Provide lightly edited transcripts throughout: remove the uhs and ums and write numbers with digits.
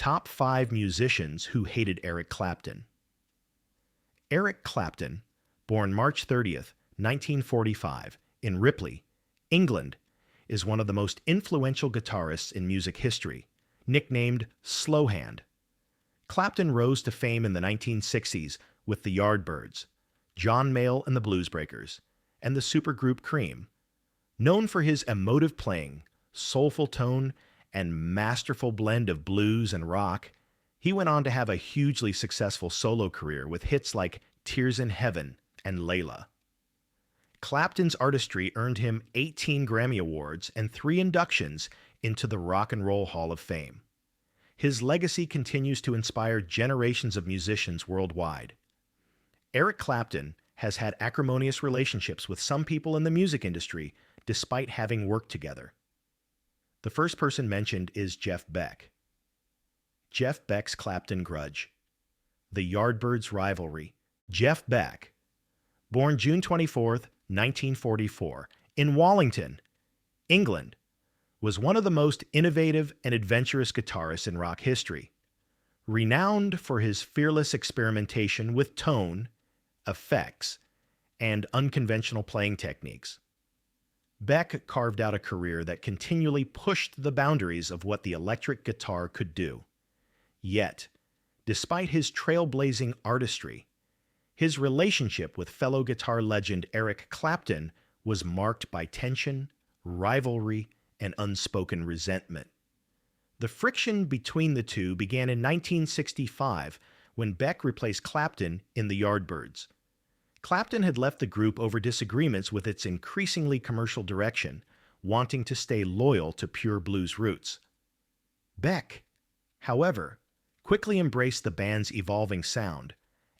Top 5 musicians who hated Eric Clapton. Eric Clapton, born March 30th, 1945, in Ripley, England, is one of the most influential guitarists in music history, nicknamed Slowhand. Clapton rose to fame in the 1960s with the Yardbirds, John Mayall and the Bluesbreakers, and the supergroup Cream. Known for his emotive playing, soulful tone, and masterful blend of blues and rock, he went on to have a hugely successful solo career with hits like Tears in Heaven and Layla. Clapton's artistry earned him 18 Grammy Awards and 3 inductions into the Rock and Roll Hall of Fame. His legacy continues to inspire generations of musicians worldwide. Eric Clapton has had acrimonious relationships with some people in the music industry despite having worked together. The first person mentioned is Jeff Beck. Jeff Beck's Clapton grudge. The Yardbirds' rivalry. Jeff Beck, born June 24th, 1944, in Wallington, England, was one of the most innovative and adventurous guitarists in rock history. Renowned for his fearless experimentation with tone, effects, and unconventional playing techniques, Beck carved out a career that continually pushed the boundaries of what the electric guitar could do. Yet, despite his trailblazing artistry, his relationship with fellow guitar legend Eric Clapton was marked by tension, rivalry, and unspoken resentment. The friction between the two began in 1965 when Beck replaced Clapton in the Yardbirds. Clapton had left the group over disagreements with its increasingly commercial direction, wanting to stay loyal to pure blues roots. Beck, however, quickly embraced the band's evolving sound,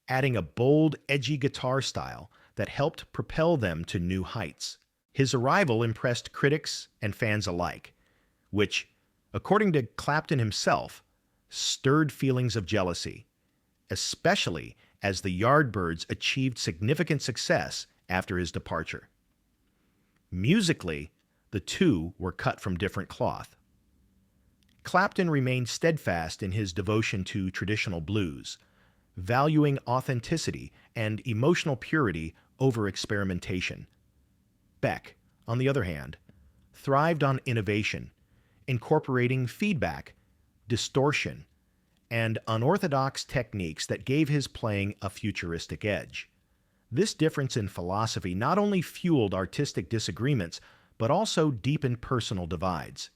adding a bold, edgy guitar style that helped propel them to new heights. His arrival impressed critics and fans alike, which, according to Clapton himself, stirred feelings of jealousy, especially as the Yardbirds achieved significant success after his departure. Musically, the two were cut from different cloth. Clapton remained steadfast in his devotion to traditional blues, valuing authenticity and emotional purity over experimentation. Beck, on the other hand, thrived on innovation, incorporating feedback, distortion, and unorthodox techniques that gave his playing a futuristic edge. This difference in philosophy not only fueled artistic disagreements, but also deepened personal divides,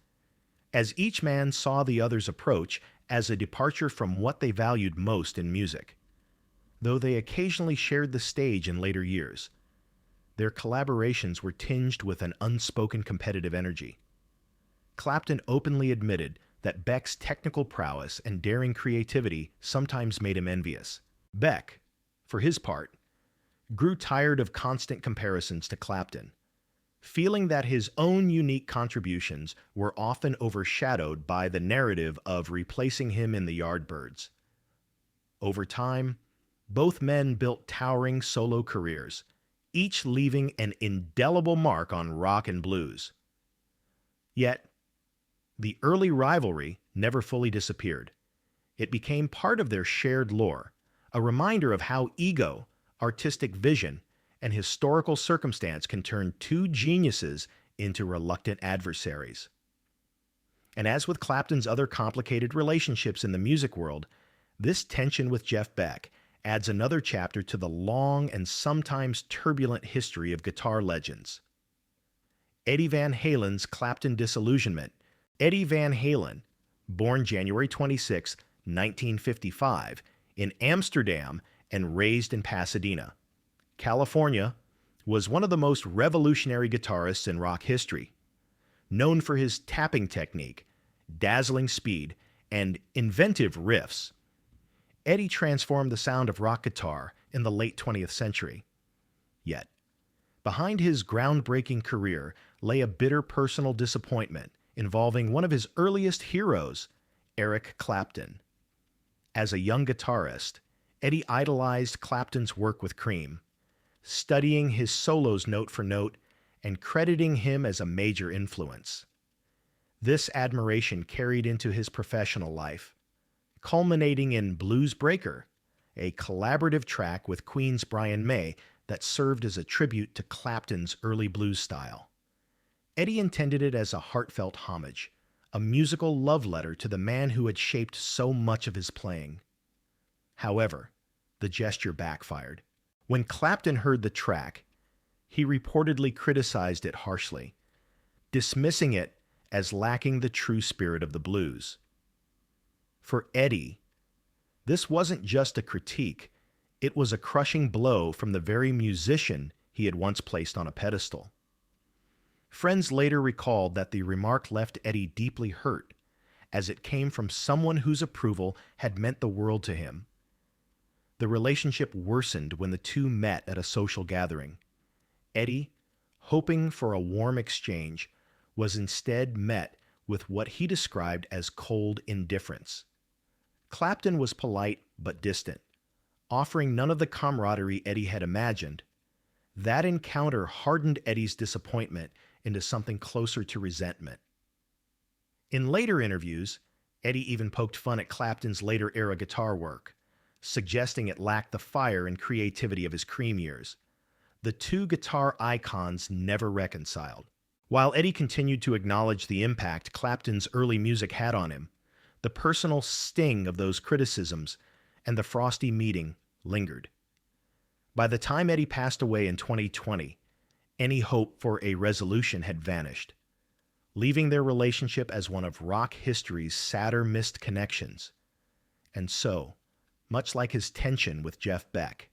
as each man saw the other's approach as a departure from what they valued most in music. Though they occasionally shared the stage in later years, their collaborations were tinged with an unspoken competitive energy. Clapton openly admitted that Beck's technical prowess and daring creativity sometimes made him envious. Beck, for his part, grew tired of constant comparisons to Clapton, feeling that his own unique contributions were often overshadowed by the narrative of replacing him in the Yardbirds. Over time, both men built towering solo careers, each leaving an indelible mark on rock and blues. Yet, the early rivalry never fully disappeared. It became part of their shared lore, a reminder of how ego, artistic vision, and historical circumstance can turn two geniuses into reluctant adversaries. And as with Clapton's other complicated relationships in the music world, this tension with Jeff Beck adds another chapter to the long and sometimes turbulent history of guitar legends. Eddie Van Halen's Clapton disillusionment. Eddie Van Halen, born January 26, 1955, in Amsterdam and raised in Pasadena, California, was one of the most revolutionary guitarists in rock history. Known for his tapping technique, dazzling speed, and inventive riffs, Eddie transformed the sound of rock guitar in the late 20th century. Yet, behind his groundbreaking career lay a bitter personal disappointment involving one of his earliest heroes, Eric Clapton. As a young guitarist, Eddie idolized Clapton's work with Cream, studying his solos note for note and crediting him as a major influence. This admiration carried into his professional life. culminating in Blues Breaker, a collaborative track with Queen's Brian May that served as a tribute to Clapton's early blues style. Eddie intended it as a heartfelt homage, a musical love letter to the man who had shaped so much of his playing. However, the gesture backfired. When Clapton heard the track, he reportedly criticized it harshly, dismissing it as lacking the true spirit of the blues. For Eddie, this wasn't just a critique, it was a crushing blow from the very musician he had once placed on a pedestal. Friends later recalled that the remark left Eddie deeply hurt, as it came from someone whose approval had meant the world to him. The relationship worsened when the two met at a social gathering. Eddie, hoping for a warm exchange, was instead met with what he described as cold indifference. Clapton was polite but distant, offering none of the camaraderie Eddie had imagined. That encounter hardened Eddie's disappointment into something closer to resentment. In later interviews, Eddie even poked fun at Clapton's later-era guitar work, suggesting it lacked the fire and creativity of his Cream years. The two guitar icons never reconciled. While Eddie continued to acknowledge the impact Clapton's early music had on him, the personal sting of those criticisms and the frosty meeting lingered. By the time Eddie passed away in 2020, any hope for a resolution had vanished, leaving their relationship as one of rock history's sadder missed connections. And so, much like his tension with Jeff Beck,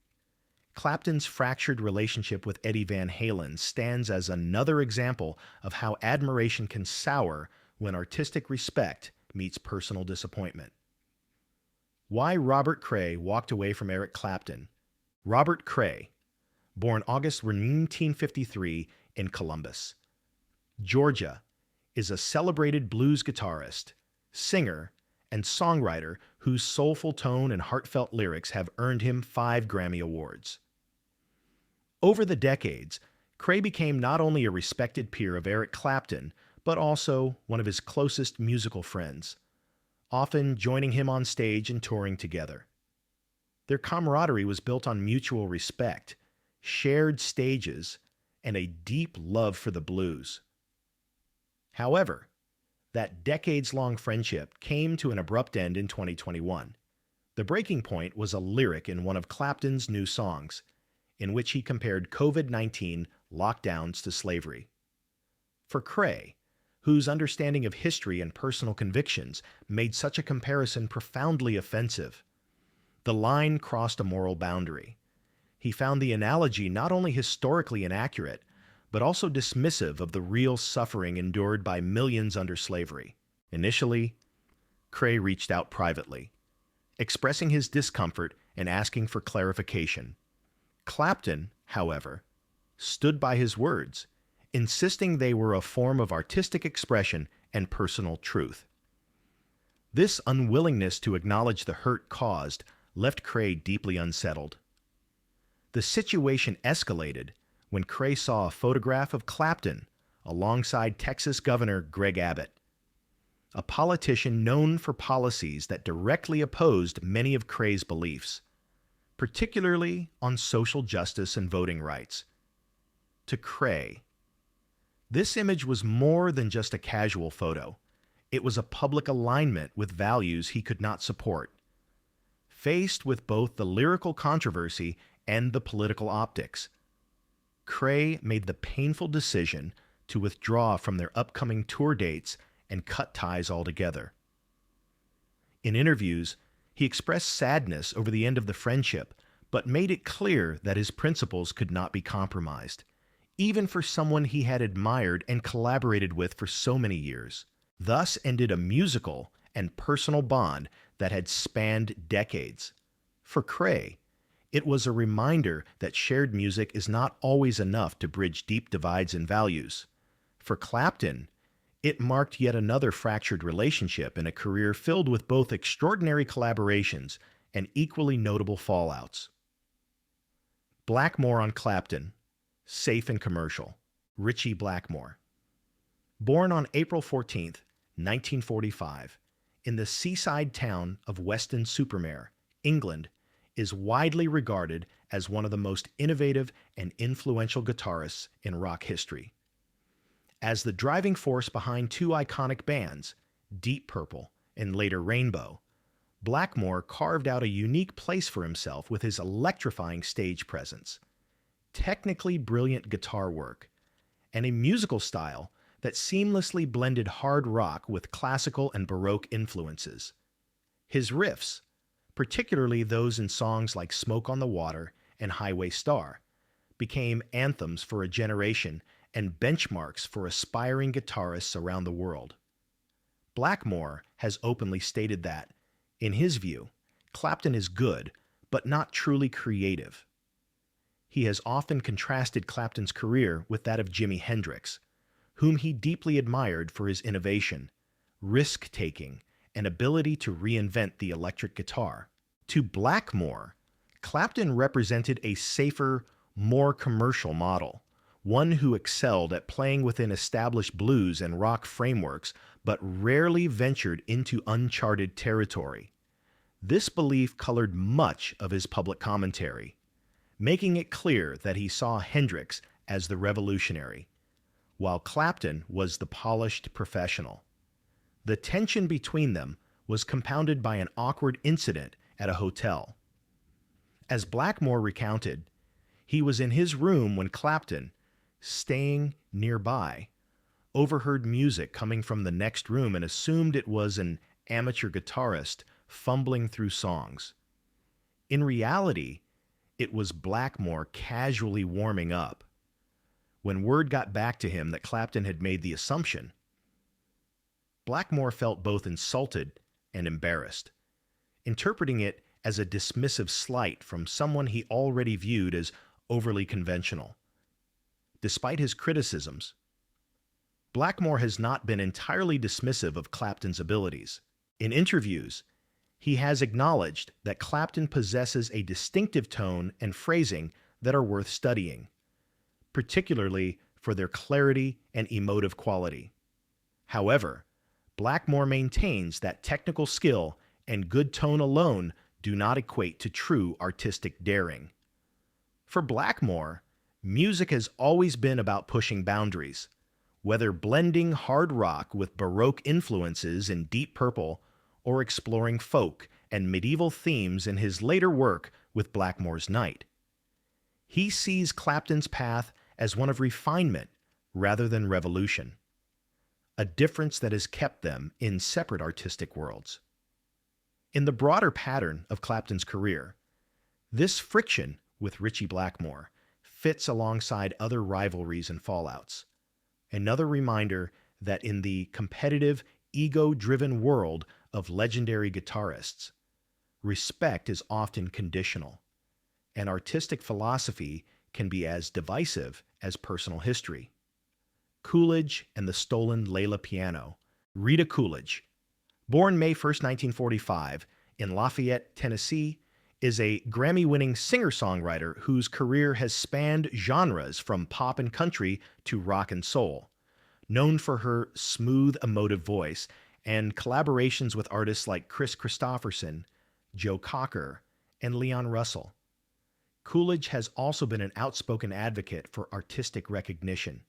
Clapton's fractured relationship with Eddie Van Halen stands as another example of how admiration can sour when artistic respect meets personal disappointment. Why Robert Cray walked away from Eric Clapton. Robert Cray, born August 1953 in Columbus, Georgia, is a celebrated blues guitarist, singer, and songwriter whose soulful tone and heartfelt lyrics have earned him 5 Grammy Awards. Over the decades, Cray became not only a respected peer of Eric Clapton, but also one of his closest musical friends, often joining him on stage and touring together. Their camaraderie was built on mutual respect, shared stages, and a deep love for the blues. However, that decades-long friendship came to an abrupt end in 2021. The breaking point was a lyric in one of Clapton's new songs, in which he compared COVID-19 lockdowns to slavery. For Cray, whose understanding of history and personal convictions made such a comparison profoundly offensive, the line crossed a moral boundary. He found the analogy not only historically inaccurate, but also dismissive of the real suffering endured by millions under slavery. Initially, Cray reached out privately, expressing his discomfort and asking for clarification. Clapton, however, stood by his words, insisting they were a form of artistic expression and personal truth. This unwillingness to acknowledge the hurt caused left Cray deeply unsettled. The situation escalated when Cray saw a photograph of Clapton alongside Texas Governor Greg Abbott, a politician known for policies that directly opposed many of Cray's beliefs, particularly on social justice and voting rights. To Cray, this image was more than just a casual photo. It was a public alignment with values he could not support. Faced with both the lyrical controversy and the political optics, Cray made the painful decision to withdraw from their upcoming tour dates and cut ties altogether. In interviews, he expressed sadness over the end of the friendship, but made it clear that his principles could not be compromised, even for someone he had admired and collaborated with for so many years. Thus ended a musical and personal bond that had spanned decades. For Cray, it was a reminder that shared music is not always enough to bridge deep divides in values. For Clapton, it marked yet another fractured relationship in a career filled with both extraordinary collaborations and equally notable fallouts. Blackmore on Clapton, safe and commercial. Ritchie Blackmore. Born on April 14, 1945, in the seaside town of Weston-super-Mare, England, is widely regarded as one of the most innovative and influential guitarists in rock history. As the driving force behind two iconic bands, Deep Purple and later Rainbow, Blackmore carved out a unique place for himself with his electrifying stage presence, technically brilliant guitar work, and a musical style that seamlessly blended hard rock with classical and Baroque influences. His riffs, particularly those in songs like Smoke on the Water and Highway Star, became anthems for a generation and benchmarks for aspiring guitarists around the world. Blackmore has openly stated that, in his view, Clapton is good, but not truly creative. He has often contrasted Clapton's career with that of Jimi Hendrix, whom he deeply admired for his innovation, risk-taking, and ability to reinvent the electric guitar. To Blackmore, Clapton represented a safer, more commercial model, one who excelled at playing within established blues and rock frameworks, but rarely ventured into uncharted territory. This belief colored much of his public commentary, making it clear that he saw Hendrix as the revolutionary, while Clapton was the polished professional. The tension between them was compounded by an awkward incident at a hotel. As Blackmore recounted, he was in his room when Clapton, staying nearby, overheard music coming from the next room and assumed it was an amateur guitarist fumbling through songs. In reality, it was Blackmore casually warming up. When word got back to him that Clapton had made the assumption, Blackmore felt both insulted and embarrassed, interpreting it as a dismissive slight from someone he already viewed as overly conventional. Despite his criticisms, Blackmore has not been entirely dismissive of Clapton's abilities. In interviews, he has acknowledged that Clapton possesses a distinctive tone and phrasing that are worth studying, particularly for their clarity and emotive quality. However, Blackmore maintains that technical skill and good tone alone do not equate to true artistic daring. For Blackmore, music has always been about pushing boundaries, whether blending hard rock with Baroque influences in Deep Purple or exploring folk and medieval themes in his later work with Blackmore's Night. He sees Clapton's path as one of refinement rather than revolution, a difference that has kept them in separate artistic worlds. In the broader pattern of Clapton's career, this friction with Ritchie Blackmore fits alongside other rivalries and fallouts, another reminder that in the competitive, ego-driven world of legendary guitarists, respect is often conditional, and artistic philosophy can be as divisive as personal history. Coolidge and the Stolen Layla Piano. Rita Coolidge, born May 1, 1945, in Lafayette, Tennessee, is a Grammy-winning singer-songwriter whose career has spanned genres from pop and country to rock and soul. Known for her smooth, emotive voice and collaborations with artists like Chris Christopherson, Joe Cocker, and Leon Russell, Coolidge has also been an outspoken advocate for artistic recognition,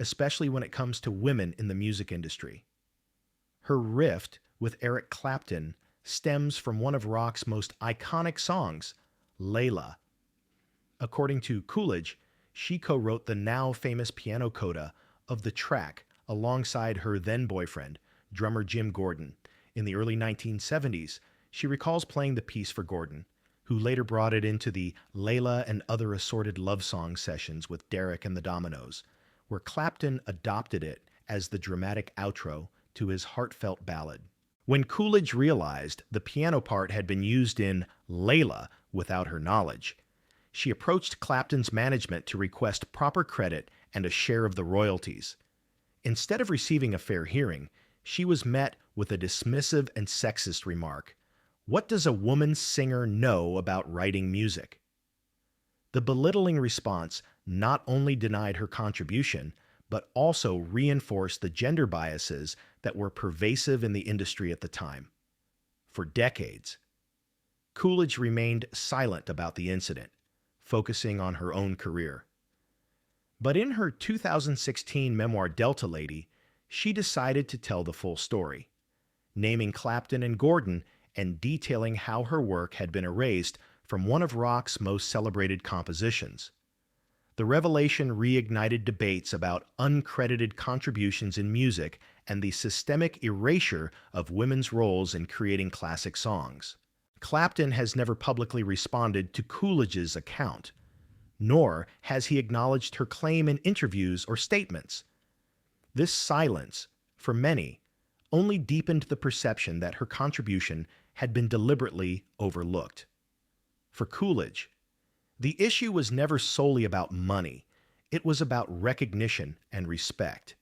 especially when it comes to women in the music industry. Her rift with Eric Clapton stems from one of rock's most iconic songs, Layla. According to Coolidge, she co-wrote the now famous piano coda of the track alongside her then-boyfriend, drummer Jim Gordon. In the early 1970s, she recalls playing the piece for Gordon, who later brought it into the Layla and Other Assorted Love Song sessions with Derek and the Dominoes, where Clapton adopted it as the dramatic outro to his heartfelt ballad. When Coolidge realized the piano part had been used in Layla without her knowledge, she approached Clapton's management to request proper credit and a share of the royalties. Instead of receiving a fair hearing, she was met with a dismissive and sexist remark, "What does a woman singer know about writing music?" The belittling response not only denied her contribution, but also reinforced the gender biases that were pervasive in the industry at the time. For decades, Coolidge remained silent about the incident, focusing on her own career. But in her 2016 memoir Delta Lady, she decided to tell the full story, naming Clapton and Gordon and detailing how her work had been erased from one of rock's most celebrated compositions. The revelation reignited debates about uncredited contributions in music and the systemic erasure of women's roles in creating classic songs. Clapton has never publicly responded to Coolidge's account, nor has he acknowledged her claim in interviews or statements. This silence, for many, only deepened the perception that her contribution had been deliberately overlooked. For Coolidge, the issue was never solely about money. It was about recognition and respect.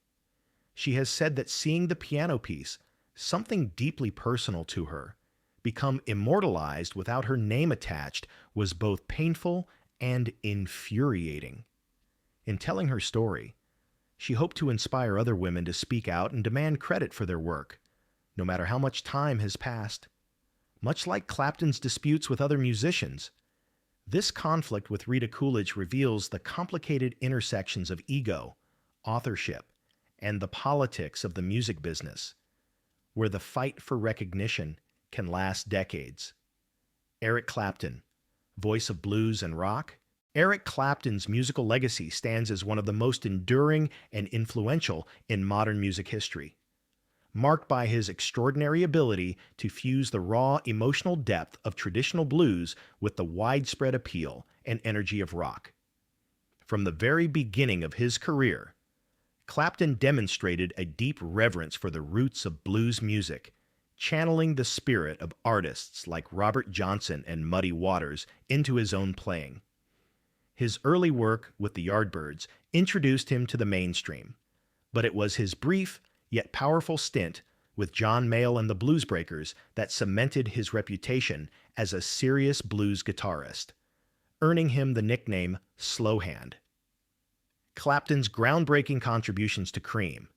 She has said that seeing the piano piece, something deeply personal to her, become immortalized without her name attached was both painful and infuriating. In telling her story, she hoped to inspire other women to speak out and demand credit for their work, no matter how much time has passed. Much like Clapton's disputes with other musicians, this conflict with Rita Coolidge reveals the complicated intersections of ego, authorship, and the politics of the music business, where the fight for recognition can last decades. Eric Clapton, voice of blues and rock. Eric Clapton's musical legacy stands as one of the most enduring and influential in modern music history, marked by his extraordinary ability to fuse the raw emotional depth of traditional blues with the widespread appeal and energy of rock. From the very beginning of his career, Clapton demonstrated a deep reverence for the roots of blues music, channeling the spirit of artists like Robert Johnson and Muddy Waters into his own playing. His early work with the Yardbirds introduced him to the mainstream, but it was his brief yet powerful stint with John Mayall and the Bluesbreakers that cemented his reputation as a serious blues guitarist, earning him the nickname Slowhand. Clapton's groundbreaking contributions to Cream,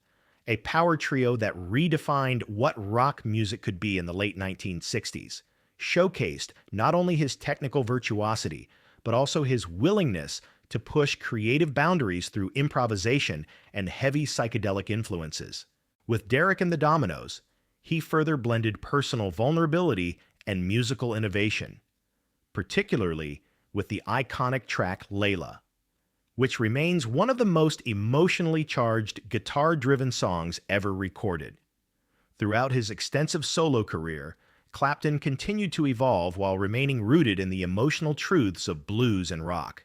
a power trio that redefined what rock music could be in the late 1960s, showcased not only his technical virtuosity, but also his willingness to push creative boundaries through improvisation and heavy psychedelic influences. With Derek and the Dominoes, he further blended personal vulnerability and musical innovation, particularly with the iconic track Layla, which remains one of the most emotionally charged guitar-driven songs ever recorded. Throughout his extensive solo career, Clapton continued to evolve while remaining rooted in the emotional truths of blues and rock,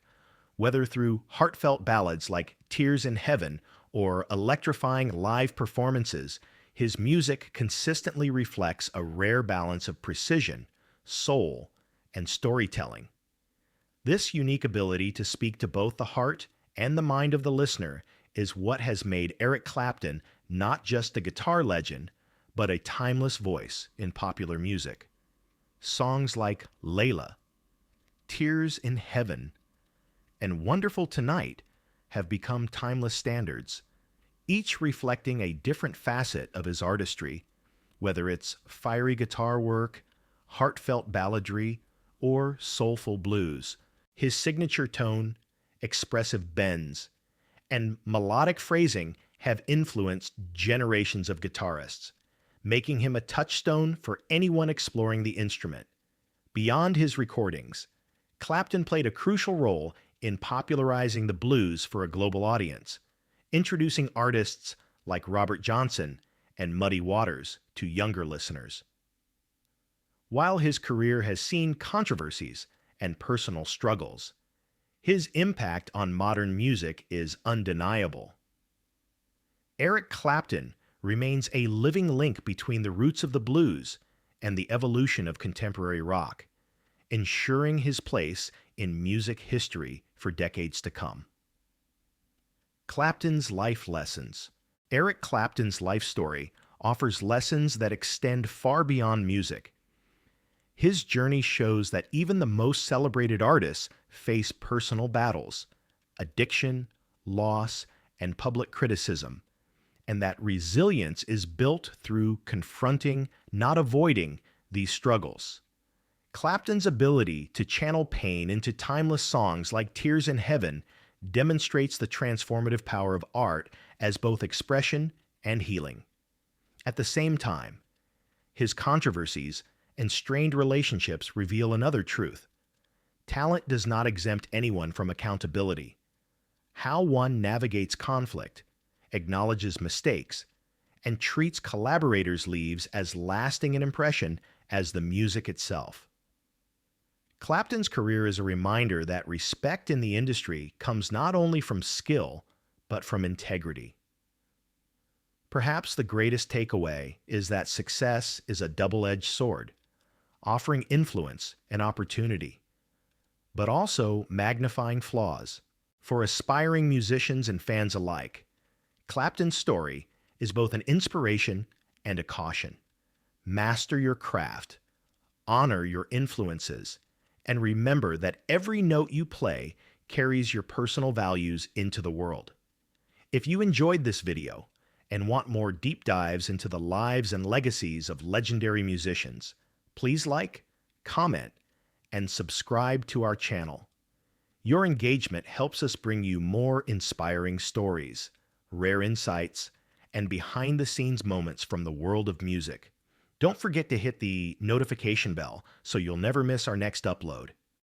whether through heartfelt ballads like Tears in Heaven or electrifying live performances. His music consistently reflects a rare balance of precision, soul, and storytelling. This unique ability to speak to both the heart and the mind of the listener is what has made Eric Clapton not just a guitar legend, but a timeless voice in popular music. Songs like Layla, Tears in Heaven, and Wonderful Tonight have become timeless standards, each reflecting a different facet of his artistry, whether it's fiery guitar work, heartfelt balladry, or soulful blues. His signature tone, expressive bends, and melodic phrasing have influenced generations of guitarists, making him a touchstone for anyone exploring the instrument. Beyond his recordings, Clapton played a crucial role in popularizing the blues for a global audience, introducing artists like Robert Johnson and Muddy Waters to younger listeners. While his career has seen controversies and personal struggles, his impact on modern music is undeniable. Eric Clapton remains a living link between the roots of the blues and the evolution of contemporary rock, ensuring his place in music history for decades to come. Clapton's life lessons. Eric Clapton's life story offers lessons that extend far beyond music. His journey shows that even the most celebrated artists face personal battles, addiction, loss, and public criticism, and that resilience is built through confronting, not avoiding, these struggles. Clapton's ability to channel pain into timeless songs like Tears in Heaven demonstrates the transformative power of art as both expression and healing. At the same time, his controversies and strained relationships reveal another truth. Talent does not exempt anyone from accountability. How one navigates conflict, acknowledges mistakes, and treats collaborators' leaves as lasting an impression as the music itself. Clapton's career is a reminder that respect in the industry comes not only from skill, but from integrity. Perhaps the greatest takeaway is that success is a double-edged sword, offering influence and opportunity, but also magnifying flaws. For aspiring musicians and fans alike, Clapton's story is both an inspiration and a caution. Master your craft, honor your influences, and remember that every note you play carries your personal values into the world. If you enjoyed this video and want more deep dives into the lives and legacies of legendary musicians, please like, comment, and subscribe to our channel. Your engagement helps us bring you more inspiring stories, rare insights, and behind-the-scenes moments from the world of music. Don't forget to hit the notification bell so you'll never miss our next upload.